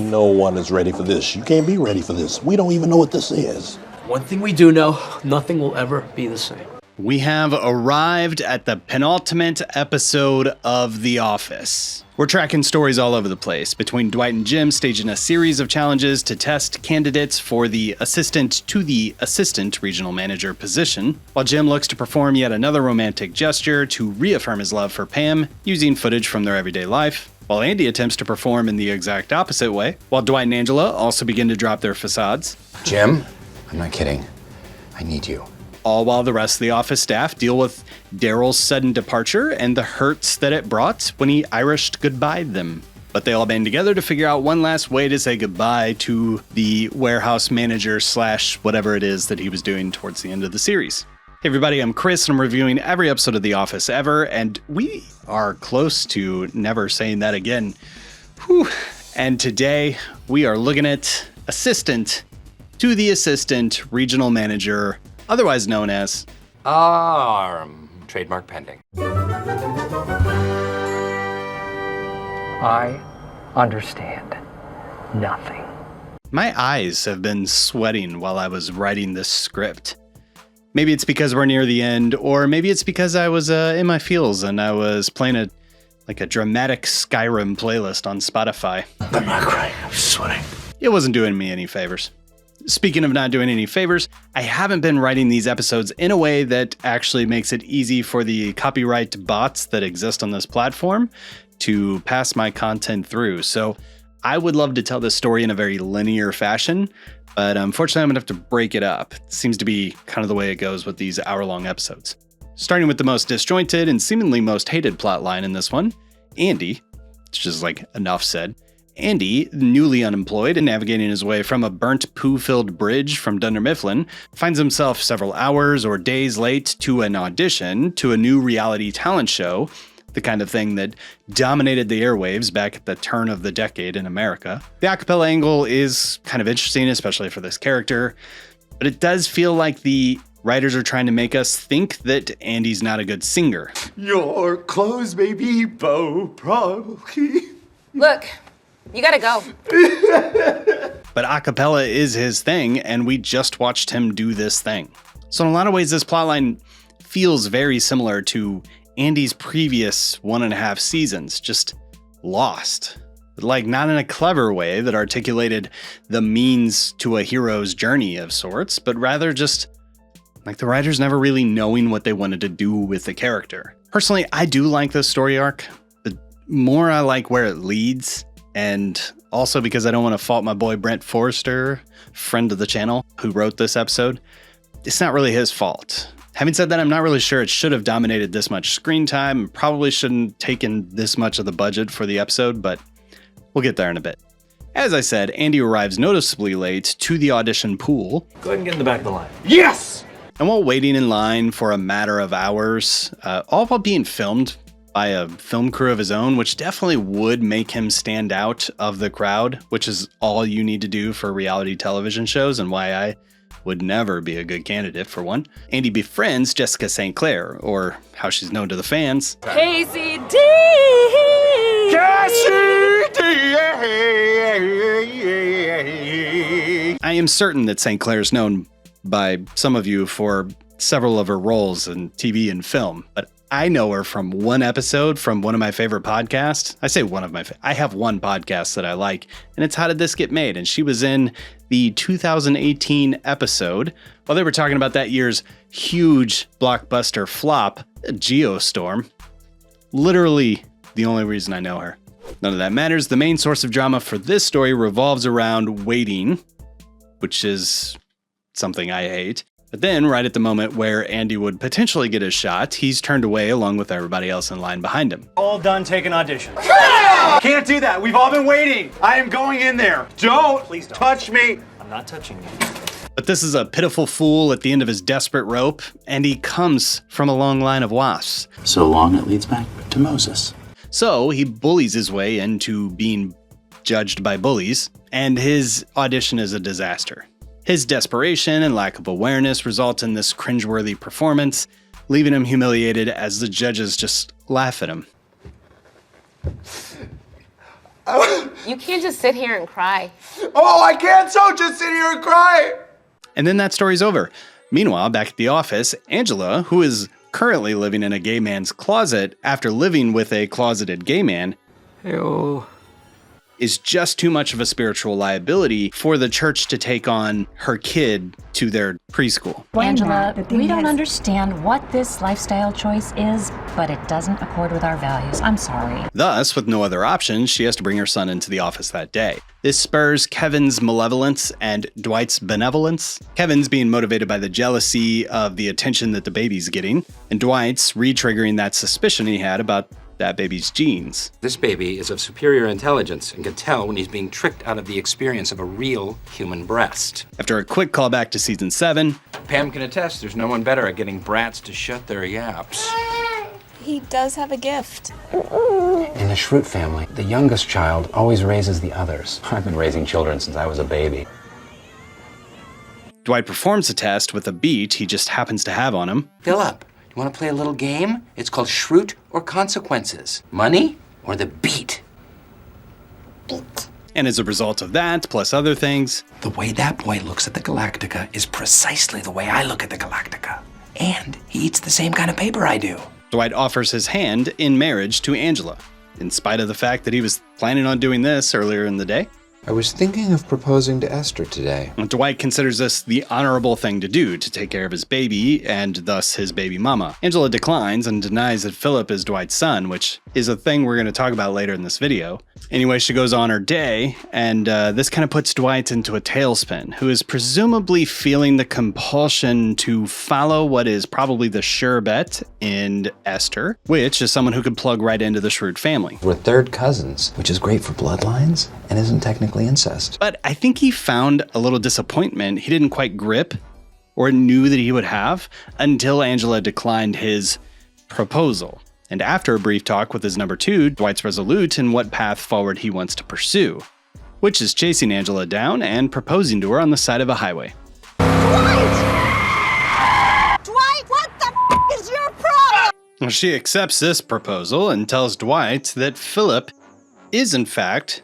No one is ready for this. You can't be ready for this. We don't even know what this is. One thing we do know, nothing will ever be the same. We have arrived at the penultimate episode of The Office. We're tracking stories all over the place, between Dwight and Jim staging a series of challenges to test candidates for the assistant to the assistant regional manager position, while Jim looks to perform yet another romantic gesture to reaffirm his love for Pam using footage from their everyday life, while Andy attempts to perform in the exact opposite way, while Dwight and Angela also begin to drop their facades. Jim, I'm not kidding. I need you. All while the rest of the office staff deal with Daryl's sudden departure and the hurts that it brought when he Irished goodbyed them. But they all band together to figure out one last way to say goodbye to the warehouse manager / whatever it is that he was doing towards the end of the series. Hey everybody, I'm Chris and I'm reviewing every episode of The Office ever, and we are close to never saying that again. Whew. And today we are looking at assistant to the assistant regional manager, otherwise known as A.A.R.M. Trademark pending. I understand nothing. My eyes have been sweating while I was writing this script. Maybe it's because we're near the end, or maybe it's because I was in my feels and I was playing a dramatic Skyrim playlist on Spotify. I'm not crying, I'm sweating. It wasn't doing me any favors. Speaking of not doing any favors, I haven't been writing these episodes in a way that actually makes it easy for the copyright bots that exist on this platform to pass my content through. So I would love to tell this story in a very linear fashion, but unfortunately I'm gonna have to break it up. It seems to be kind of the way it goes with these hour-long episodes. Starting with the most disjointed and seemingly most hated plot line in this one, Andy, it's just like enough said. Andy, newly unemployed and navigating his way from a burnt poo-filled bridge from Dunder Mifflin, finds himself several hours or days late to an audition to a new reality talent show, the kind of thing that dominated the airwaves back at the turn of the decade in America. The acapella angle is kind of interesting, especially for this character, but it does feel like the writers are trying to make us think that Andy's not a good singer. Your clothes may be Bo Prolky. Look, you gotta go. But acapella is his thing, and we just watched him do this thing. So in a lot of ways, this plotline feels very similar to Andy's previous 1.5 seasons, just lost. Like, not in a clever way that articulated the means to a hero's journey of sorts, but rather just like the writers never really knowing what they wanted to do with the character. Personally, I do like this story arc, but more I like where it leads. And also because I don't want to fault my boy Brent Forrester, friend of the channel, who wrote this episode. It's not really his fault. Having said that, I'm not really sure it should have dominated this much screen time and probably shouldn't taken this much of the budget for the episode, but we'll get there in a bit. As I said, Andy arrives noticeably late to the audition pool. Go ahead and get in the back of the line. Yes! And while waiting in line for a matter of hours, all while being filmed by a film crew of his own, which definitely would make him stand out of the crowd, which is all you need to do for reality television shows and why I would never be a good candidate for one. Andy befriends Jessica St. Clair, or how she's known to the fans, Casey D! I am certain that St. Clair is known by some of you for several of her roles in TV and film, but I know her from one episode from one of my favorite podcasts. I say one of my I have one podcast that I like, and it's How Did This Get Made? And she was in the 2018 episode while they were talking about that year's huge blockbuster flop, Geostorm. Literally the only reason I know her. None of that matters. The main source of drama for this story revolves around waiting, which is something I hate. But then, right at the moment where Andy would potentially get his shot, he's turned away along with everybody else in line behind him. All done taking auditions. Can't do that. We've all been waiting. I am going in there. Please don't touch me. I'm not touching you. But this is a pitiful fool at the end of his desperate rope, and he comes from a long line of wasps. So long it leads back to Moses. So he bullies his way into being judged by bullies, and his audition is a disaster. His desperation and lack of awareness result in this cringeworthy performance, leaving him humiliated as the judges just laugh at him. You can't just sit here and cry. Oh, I can't so just sit here and cry. And then that story's over. Meanwhile, back at the office, Angela, who is currently living in a gay man's closet after living with a closeted gay man, is just too much of a spiritual liability for the church to take on her kid to their preschool. Angela, we don't understand what this lifestyle choice is, but it doesn't accord with our values. I'm sorry. Thus, with no other options, she has to bring her son into the office that day. This spurs Kevin's malevolence and Dwight's benevolence. Kevin's being motivated by the jealousy of the attention that the baby's getting, and Dwight's re-triggering that suspicion he had about that baby's genes. This baby is of superior intelligence and can tell when he's being tricked out of the experience of a real human breast. After a quick callback to season 7, Pam can attest there's no one better at getting brats to shut their yaps. He does have a gift. In the Schrute family, the youngest child always raises the others. I've been raising children since I was a baby. Dwight performs the test with a beat he just happens to have on him. Philip, you want to play a little game? It's called Schrute or Consequences. Money or the beat? And as a result of that, plus other things, The way that boy looks at the Galactica is precisely the way I look at the Galactica. And he eats the same kind of paper I do. Dwight offers his hand in marriage to Angela, in spite of the fact that he was planning on doing this earlier in the day. I was thinking of proposing to Esther today. Dwight considers this the honorable thing to do to take care of his baby and thus his baby mama. Angela declines and denies that Philip is Dwight's son, which is a thing we're going to talk about later in this video. Anyway, she goes on her day, and this kind of puts Dwight into a tailspin, who is presumably feeling the compulsion to follow what is probably the sure bet in Esther, which is someone who could plug right into the Schrute family. We're third cousins, which is great for bloodlines and isn't technically incest. But I think he found a little disappointment he didn't quite grip or knew that he would have until Angela declined his proposal. And after a brief talk with his number 2, Dwight's resolute in what path forward he wants to pursue, which is chasing Angela down and proposing to her on the side of a highway. Dwight! Dwight, what the is your problem? She accepts this proposal and tells Dwight that Philip is in fact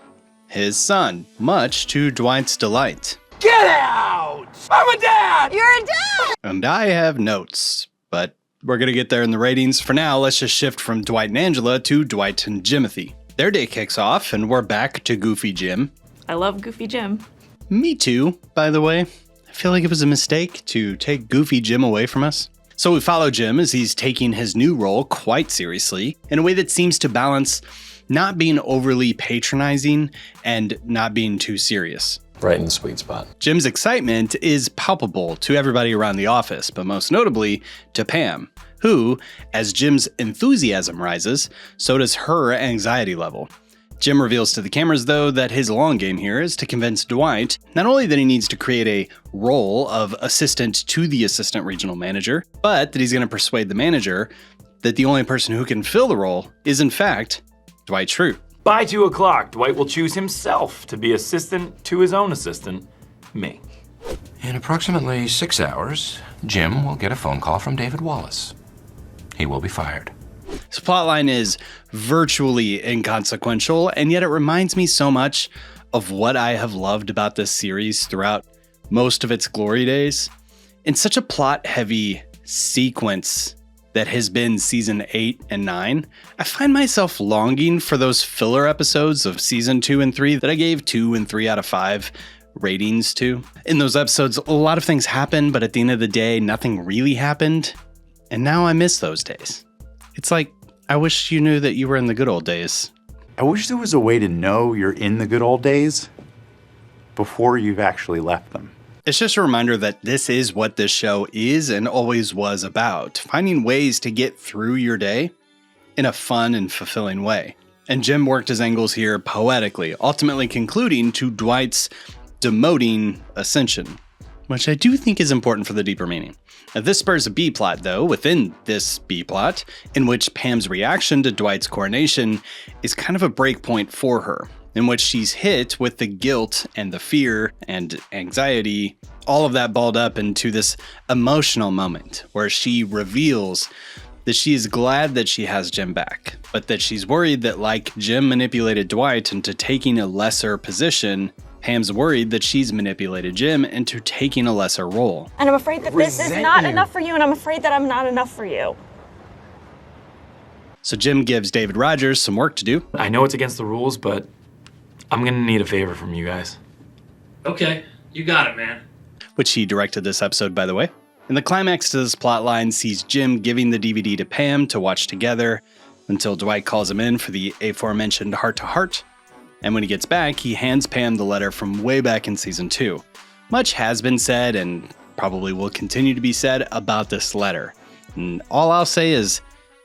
his son, much to Dwight's delight. Get out! I'm a dad! You're a dad! And I have notes, but we're going to get there in the ratings. For now, let's just shift from Dwight and Angela to Dwight and Jimothy. Their day kicks off, and we're back to Goofy Jim. I love Goofy Jim. Me too, by the way. I feel like it was a mistake to take Goofy Jim away from us. So we follow Jim as he's taking his new role quite seriously, in a way that seems to balance not being overly patronizing and not being too serious. Right in the sweet spot. Jim's excitement is palpable to everybody around the office, but most notably to Pam, who, as Jim's enthusiasm rises, so does her anxiety level. Jim reveals to the cameras, though, that his long game here is to convince Dwight not only that he needs to create a role of assistant to the assistant regional manager, but that he's going to persuade the manager that the only person who can fill the role is, in fact, Dwight Schrute. By 2 o'clock, Dwight will choose himself to be assistant to his own assistant, me. In approximately 6 hours, Jim will get a phone call from David Wallace. He will be fired. This plotline is virtually inconsequential, and yet it reminds me so much of what I have loved about this series throughout most of its glory days. In such a plot-heavy sequence that has been season 8 and 9, I find myself longing for those filler episodes of season 2 and 3 that I gave 2 and 3 out of 5 ratings to. In those episodes, a lot of things happened, but at the end of the day, nothing really happened. And now I miss those days. It's like, I wish you knew that you were in the good old days. I wish there was a way to know you're in the good old days before you've actually left them. It's just a reminder that this is what this show is and always was about, finding ways to get through your day in a fun and fulfilling way. And Jim worked his angles here poetically, ultimately concluding to Dwight's demoting ascension, which I do think is important for the deeper meaning. Now, this spurs a B-plot, though, within this B-plot, in which Pam's reaction to Dwight's coronation is kind of a breakpoint for her, in which she's hit with the guilt and the fear and anxiety, all of that balled up into this emotional moment where she reveals that she is glad that she has Jim back, but that she's worried that like Jim manipulated Dwight into taking a lesser position, Pam's worried that she's manipulated Jim into taking a lesser role. And I'm afraid that this is not enough for you, and I'm afraid that I'm not enough for you. So Jim gives David Rogers some work to do. I know it's against the rules, but I'm gonna need a favor from you guys. Okay, you got it, man. Which he directed this episode, by the way. And the climax to this plotline sees Jim giving the DVD to Pam to watch together until Dwight calls him in for the aforementioned heart-to-heart. And when he gets back, he hands Pam the letter from way back in season 2. Much has been said, and probably will continue to be said, about this letter. And all I'll say is,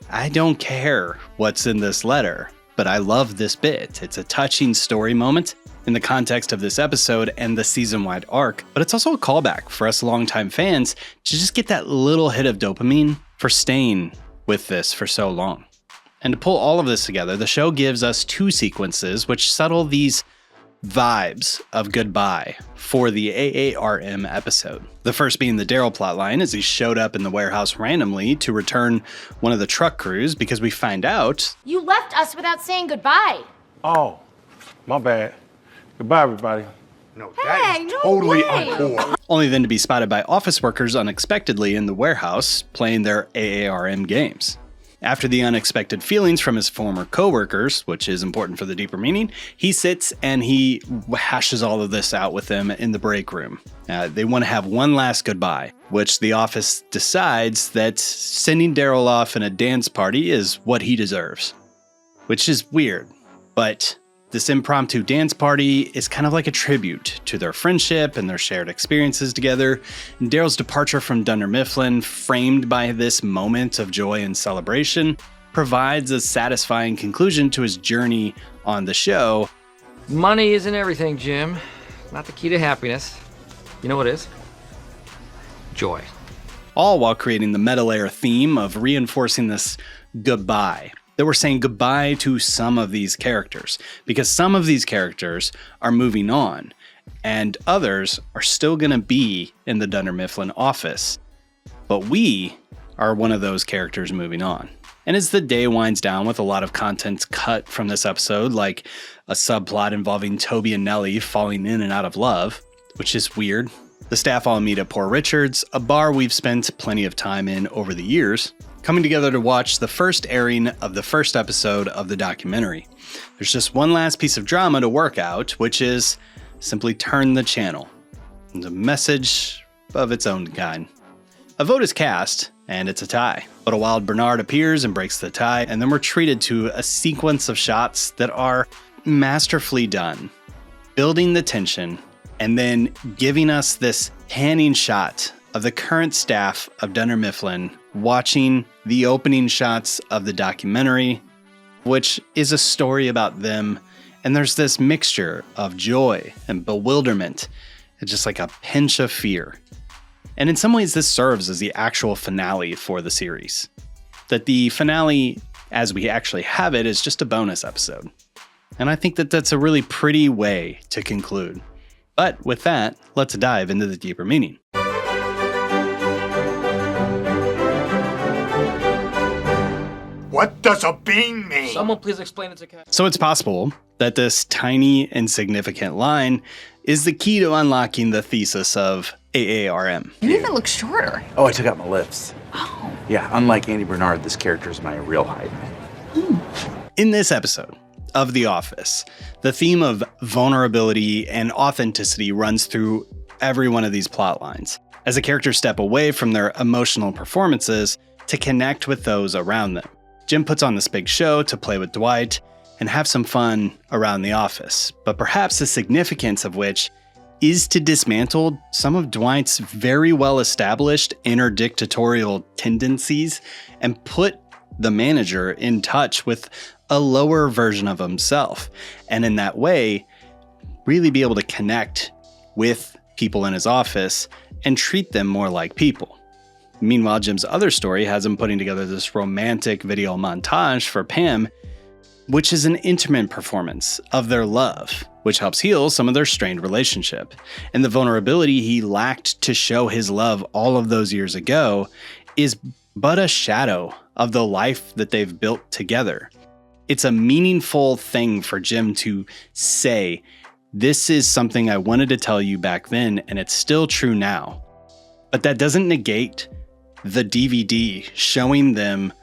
I don't care what's in this letter, but I love this bit. It's a touching story moment in the context of this episode and the season-wide arc, but it's also a callback for us longtime fans to just get that little hit of dopamine for staying with this for so long. And to pull all of this together, the show gives us 2 sequences which settle these vibes of goodbye for the A.A.R.M episode. The first being the Daryl plotline as he showed up in the warehouse randomly to return one of the truck crews because we find out you left us without saying goodbye. Oh, my bad. Goodbye, everybody. No, Hey, no totally way. uncool. only then to be spotted by office workers unexpectedly in the warehouse playing their A.A.R.M games. After the unexpected feelings from his former co-workers, which is important for the deeper meaning, he sits and he hashes all of this out with them in the break room. They want to have one last goodbye, which the office decides that sending Daryl off in a dance party is what he deserves. Which is weird, but this impromptu dance party is kind of like a tribute to their friendship and their shared experiences together. And Daryl's departure from Dunder Mifflin, framed by this moment of joy and celebration, provides a satisfying conclusion to his journey on the show. Money isn't everything, Jim. Not the key to happiness. You know what is? Joy. All while creating the meta layer theme of reinforcing this goodbye. That we're saying goodbye to some of these characters, because some of these characters are moving on, and others are still going to be in the Dunder Mifflin office. But we are one of those characters moving on. And as the day winds down with a lot of content cut from this episode, like a subplot involving Toby and Nellie falling in and out of love, which is weird, the staff all meet at Poor Richard's, a bar we've spent plenty of time in over the years, coming together to watch the first airing of the first episode of the documentary. There's just one last piece of drama to work out, which is simply turn the channel. It's a message of its own kind. A vote is cast, and it's a tie. But a wild Bernard appears and breaks the tie, and then we're treated to a sequence of shots that are masterfully done, building the tension, and then giving us this panning shot of the current staff of Dunder Mifflin watching the opening shots of the documentary, which is a story about them. And there's this mixture of joy and bewilderment, and just like a pinch of fear. And in some ways, this serves as the actual finale for the series. That the finale, as we actually have it, is just a bonus episode. And I think that that's a really pretty way to conclude. But with that, let's dive into the deeper meaning. What does a bean mean? Someone please explain it to Kat. So it's possible that this tiny, insignificant line is the key to unlocking the thesis of A.A.R.M. You even look shorter. Oh, I took out my lips. Oh. Yeah, unlike Andy Bernard, this character is my real height. In this episode of The Office, the theme of vulnerability and authenticity runs through every one of these plot lines, as the characters step away from their emotional performances to connect with those around them. Jim puts on this big show to play with Dwight and have some fun around the office, but perhaps the significance of which is to dismantle some of Dwight's very well-established inner dictatorial tendencies and put the manager in touch with a lower version of himself, and in that way, really be able to connect with people in his office and treat them more like people. Meanwhile, Jim's other story has him putting together this romantic video montage for Pam, which is an intimate performance of their love, which helps heal some of their strained relationship. And the vulnerability he lacked to show his love all of those years ago is but a shadow of the life that they've built together. It's a meaningful thing for Jim to say, this is something I wanted to tell you back then, and it's still true now. But that doesn't negate the DVD showing them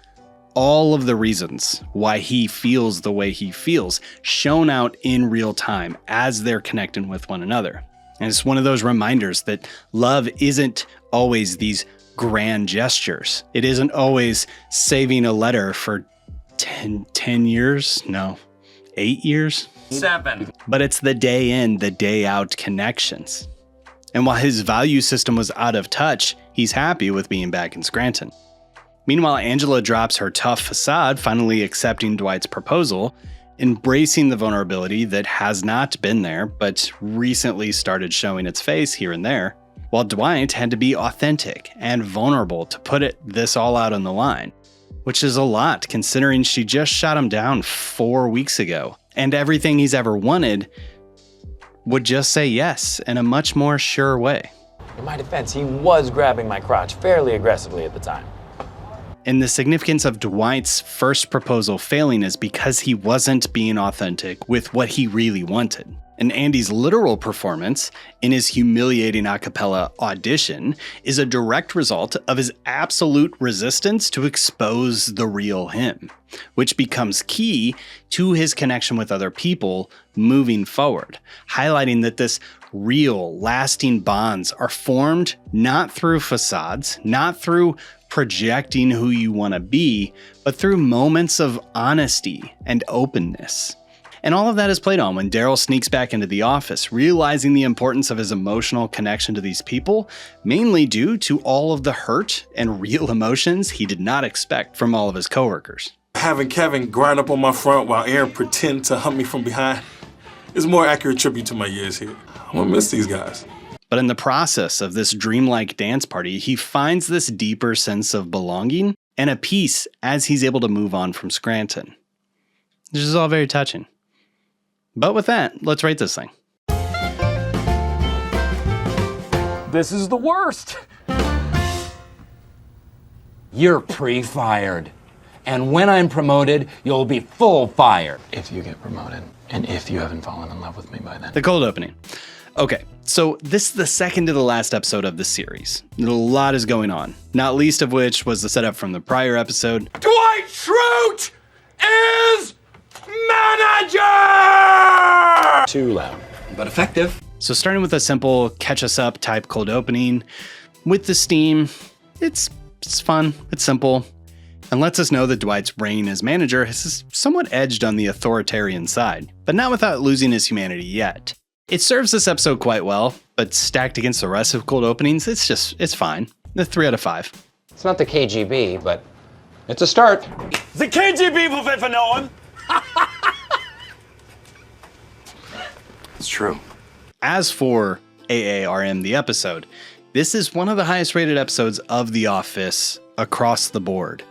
all of the reasons why he feels the way he feels, shown out in real time as they're connecting with one another. And it's one of those reminders that love isn't always these grand gestures. It isn't always saving a letter for 10 years? No, 8 years? 7. But it's the day in, the day out connections. And while his value system was out of touch, he's happy with being back in Scranton. Meanwhile, Angela drops her tough facade, finally accepting Dwight's proposal, embracing the vulnerability that has not been there, but recently started showing its face here and there, while Dwight had to be authentic and vulnerable to put this all out on the line, which is a lot considering she just shot him down 4 weeks ago, and everything he's ever wanted would just say yes in a much more sure way. In my defense, he was grabbing my crotch fairly aggressively at the time. And the significance of Dwight's first proposal failing is because he wasn't being authentic with what he really wanted. And Andy's literal performance in his humiliating a cappella audition is a direct result of his absolute resistance to expose the real him, which becomes key to his connection with other people moving forward, highlighting that this real, lasting bonds are formed not through facades, not through projecting who you want to be, but through moments of honesty and openness. And all of that is played on when Daryl sneaks back into the office, realizing the importance of his emotional connection to these people, mainly due to all of the hurt and real emotions he did not expect from all of his coworkers. Having Kevin grind up on my front while A.A.R.M pretend to hunt me from behind is a more accurate tribute to my years here. I'm gonna miss these guys. But in the process of this dreamlike dance party, he finds this deeper sense of belonging and a peace as he's able to move on from Scranton. This is all very touching. But with that, let's rate this thing. This is the worst. You're pre-fired. And when I'm promoted, you'll be full fired. If you get promoted, and if you haven't fallen in love with me by then. The cold opening. Okay, so this is the second to the last episode of the series. A lot is going on, not least of which was the setup from the prior episode. Dwight Schrute is manager! Too loud, but effective. So starting with a simple catch us up type cold opening with the steam, it's fun, it's simple, and lets us know that Dwight's reign as manager has somewhat edged on the authoritarian side, but not without losing his humanity yet. It serves this episode quite well, but stacked against the rest of cold openings, it's fine. A 3 out of 5. It's not the KGB, but it's a start. The KGB will fit for no one. It's true. As for A.A.R.M, the episode, this is one of the highest rated episodes of The Office across the board.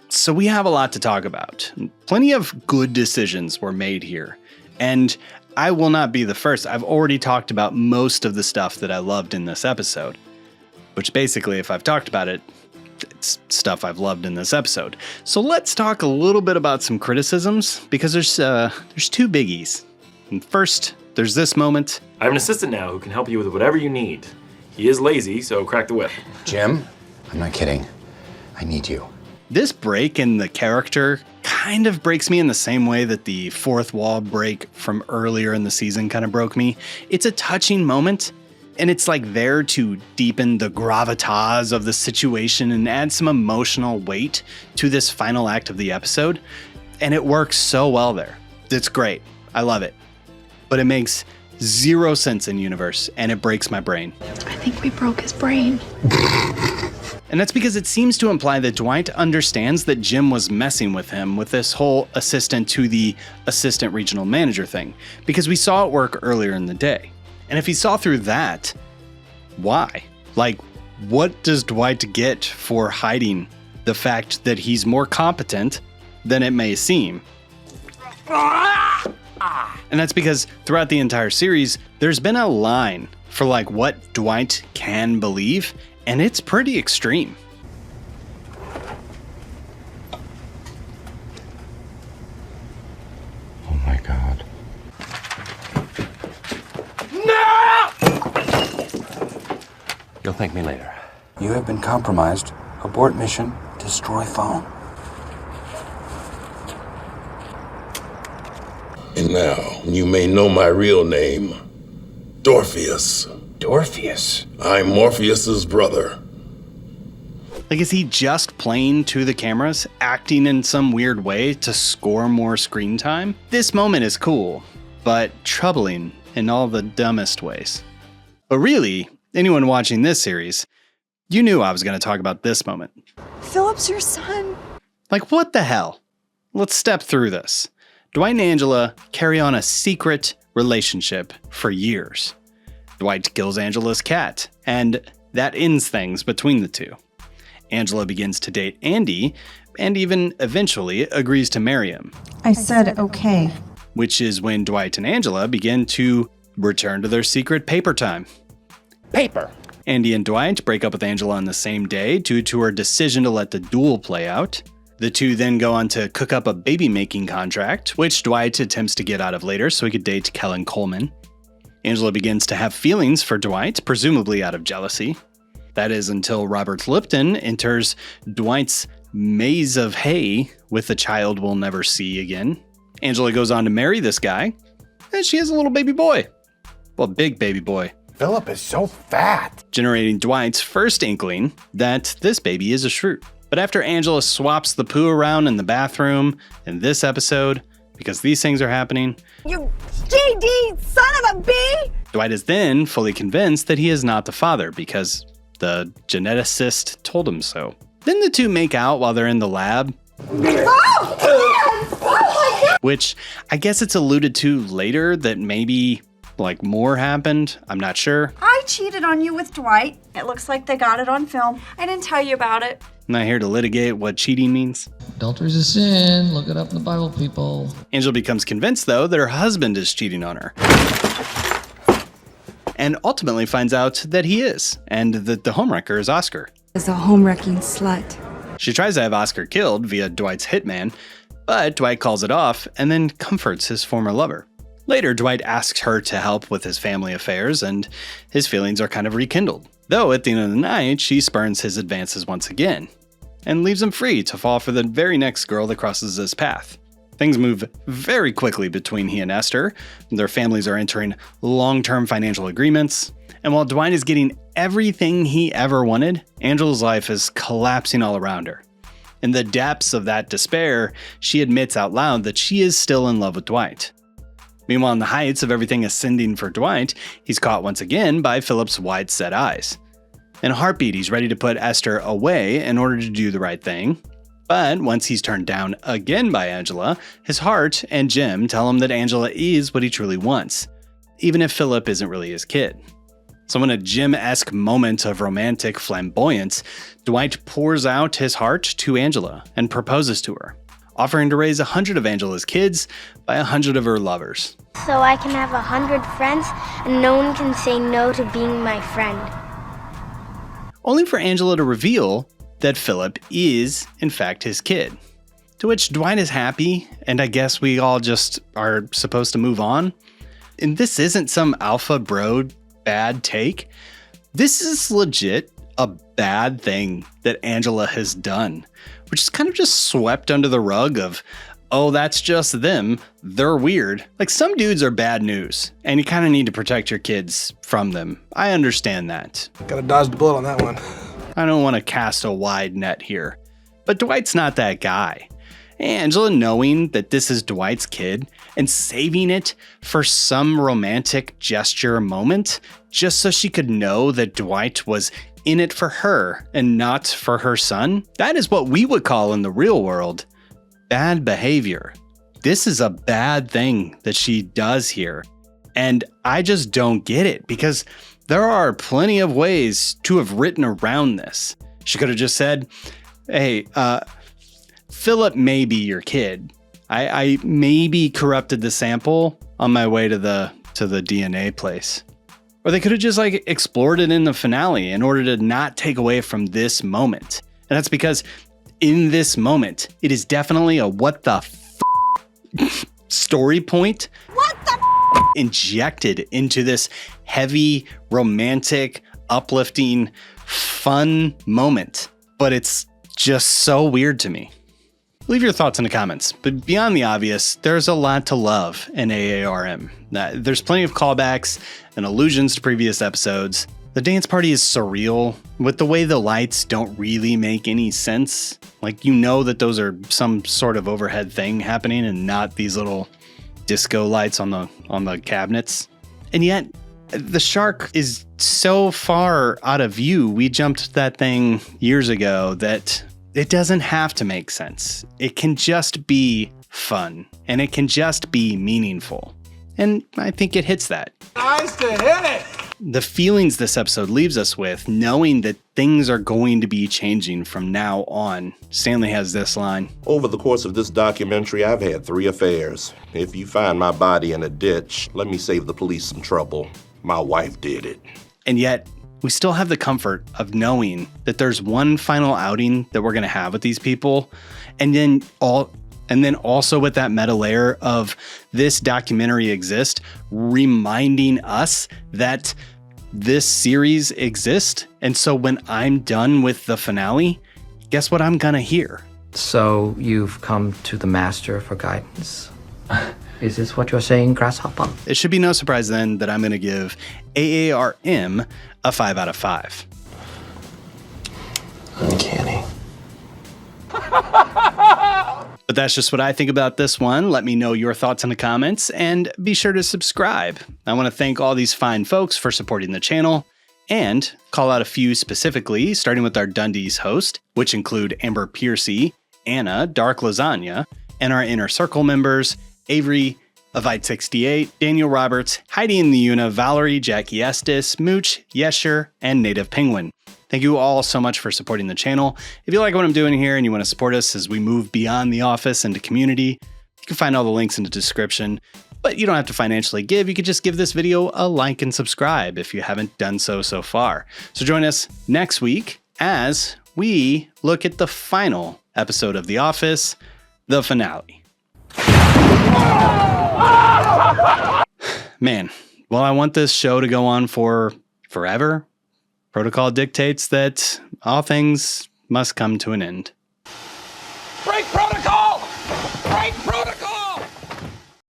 So we have a lot to talk about. Plenty of good decisions were made here. And I will not be the first. I've already talked about most of the stuff that I loved in this episode, which basically, if I've talked about it, it's stuff I've loved in this episode. So let's talk a little bit about some criticisms, because there's 2 biggies. And first, there's this moment. I have an assistant now who can help you with whatever you need. He is lazy, so crack the whip. Jim, I'm not kidding. I need you. This break in the character kind of breaks me in the same way that the fourth wall break from earlier in the season kind of broke me. It's a touching moment, and it's like there to deepen the gravitas of the situation and add some emotional weight to this final act of the episode. And it works so well there. It's great. I love it. But it makes 0 sense in universe, and it breaks my brain. I think we broke his brain. And that's because it seems to imply that Dwight understands that Jim was messing with him with this whole assistant to the assistant regional manager thing, because we saw it work earlier in the day. And if he saw through that, why? Like, what does Dwight get for hiding the fact that he's more competent than it may seem? And that's because throughout the entire series, there's been a line for like what Dwight can believe, and it's pretty extreme. You'll thank me later. You have been compromised. Abort mission. Destroy phone. And now, you may know my real name, Dorpheus. Dorpheus? I'm Morpheus's brother. Like, is he just playing to the cameras, acting in some weird way to score more screen time? This moment is cool, but troubling in all the dumbest ways. But really, anyone watching this series, you knew I was going to talk about this moment. Philip's your son. Like, what the hell? Let's step through this. Dwight and Angela carry on a secret relationship for years. Dwight kills Angela's cat, and that ends things between the two. Angela begins to date Andy, and even eventually agrees to marry him. I said okay. Which is when Dwight and Angela begin to return to their secret paper time. Paper. Andy and Dwight break up with Angela on the same day due to her decision to let the duel play out. The two then go on to cook up a baby-making contract, which Dwight attempts to get out of later so he could date Kellen Coleman. Angela begins to have feelings for Dwight, presumably out of jealousy. That is until Robert Lipton enters Dwight's maze of hay with a child we'll never see again. Angela goes on to marry this guy, and she has a little baby boy. Well, big baby boy. Philip is so fat. Generating Dwight's first inkling that this baby is a shrew. But after Angela swaps the poo around in the bathroom in this episode, because these things are happening, You GD son of a bee! Dwight is then fully convinced that he is not the father because the geneticist told him so. Then the two make out while they're in the lab. Which I guess it's alluded to later that maybe like more happened. I'm not sure. I cheated on you with Dwight. It looks like they got it on film. I didn't tell you about it. I'm not here to litigate what cheating means. Adultery's a sin. Look it up in the Bible, people. Angela becomes convinced, though, that her husband is cheating on her. And ultimately finds out that he is, and that the homewrecker is Oscar. Is a home-wrecking slut. She tries to have Oscar killed via Dwight's hitman, but Dwight calls it off and then comforts his former lover. Later, Dwight asks her to help with his family affairs, and his feelings are kind of rekindled. Though at the end of the night, she spurns his advances once again, and leaves him free to fall for the very next girl that crosses his path. Things move very quickly between he and Esther. Their families are entering long-term financial agreements, and while Dwight is getting everything he ever wanted, Angela's life is collapsing all around her. In the depths of that despair, she admits out loud that she is still in love with Dwight. Meanwhile, in the heights of everything ascending for Dwight, he's caught once again by Philip's wide-set eyes. In a heartbeat, he's ready to put Esther away in order to do the right thing. But once he's turned down again by Angela, his heart and Jim tell him that Angela is what he truly wants, even if Philip isn't really his kid. So in a Jim-esque moment of romantic flamboyance, Dwight pours out his heart to Angela and proposes to her, offering to raise 100 of Angela's kids by 100 of her lovers. So I can have 100 friends and no one can say no to being my friend. Only for Angela to reveal that Philip is, in fact, his kid. To which Dwight is happy, and I guess we all just are supposed to move on. And this isn't some alpha bro bad take. This is legit a bad thing that Angela has done, which is kind of just swept under the rug of, oh, that's just them. They're weird. Like, some dudes are bad news, and you kind of need to protect your kids from them. I understand that. Gotta dodge the bullet on that one. I don't want to cast a wide net here, but Dwight's not that guy. Angela, knowing that this is Dwight's kid and saving it for some romantic gesture moment, just so she could know that Dwight was in it for her and not for her son, that is what we would call in the real world bad behavior. This is a bad thing that she does here. And I just don't get it, because there are plenty of ways to have written around this. She could have just said, hey, Philip may be your kid. I maybe corrupted the sample on my way to the DNA place. Or they could have just like explored it in the finale in order to not take away from this moment. And that's because in this moment, it is definitely a what the story point. What the injected into this heavy, romantic, uplifting, fun moment, but it's just so weird to me. Leave your thoughts in the comments, but beyond the obvious, there's a lot to love in A.A.R.M. There's plenty of callbacks and allusions to previous episodes. The dance party is surreal, with the way the lights don't really make any sense. Like, you know that those are some sort of overhead thing happening and not these little disco lights on the cabinets. And yet, the shark is so far out of view. We jumped that thing years ago that it doesn't have to make sense. It can just be fun, and it can just be meaningful. And I think it hits that. Nice to hit it! The feelings this episode leaves us with, knowing that things are going to be changing from now on. Stanley has this line. Over the course of this documentary, I've had 3 affairs. If you find my body in a ditch, let me save the police some trouble. My wife did it. And yet, we still have the comfort of knowing that there's one final outing that we're going to have with these people. And then also with that meta layer of this documentary exists, reminding us that this series exists. And so when I'm done with the finale, guess what I'm going to hear? So you've come to the master for guidance. Is this what you're saying, Grasshopper? It should be no surprise then that I'm going to give A.A.R.M. a 5 out of 5. Uncanny. But that's just what I think about this one. Let me know your thoughts in the comments and be sure to subscribe. I want to thank all these fine folks for supporting the channel and call out a few specifically, starting with our Dundies host, which include Amber Piercy, Anna, Dark Lasagna, and our Inner Circle members, Avery, Avite68, Daniel Roberts, Heidi in the Una, Valerie, Jackie Estes, Mooch, Yesher, and Native Penguin. Thank you all so much for supporting the channel. If you like what I'm doing here and you want to support us as we move beyond the office into community, you can find all the links in the description. But you don't have to financially give. You could just give this video a like and subscribe if you haven't done so far. So join us next week as we look at the final episode of The Office, the finale. Man, well, I want this show to go on for forever. Protocol dictates that all things must come to an end. Break protocol! Break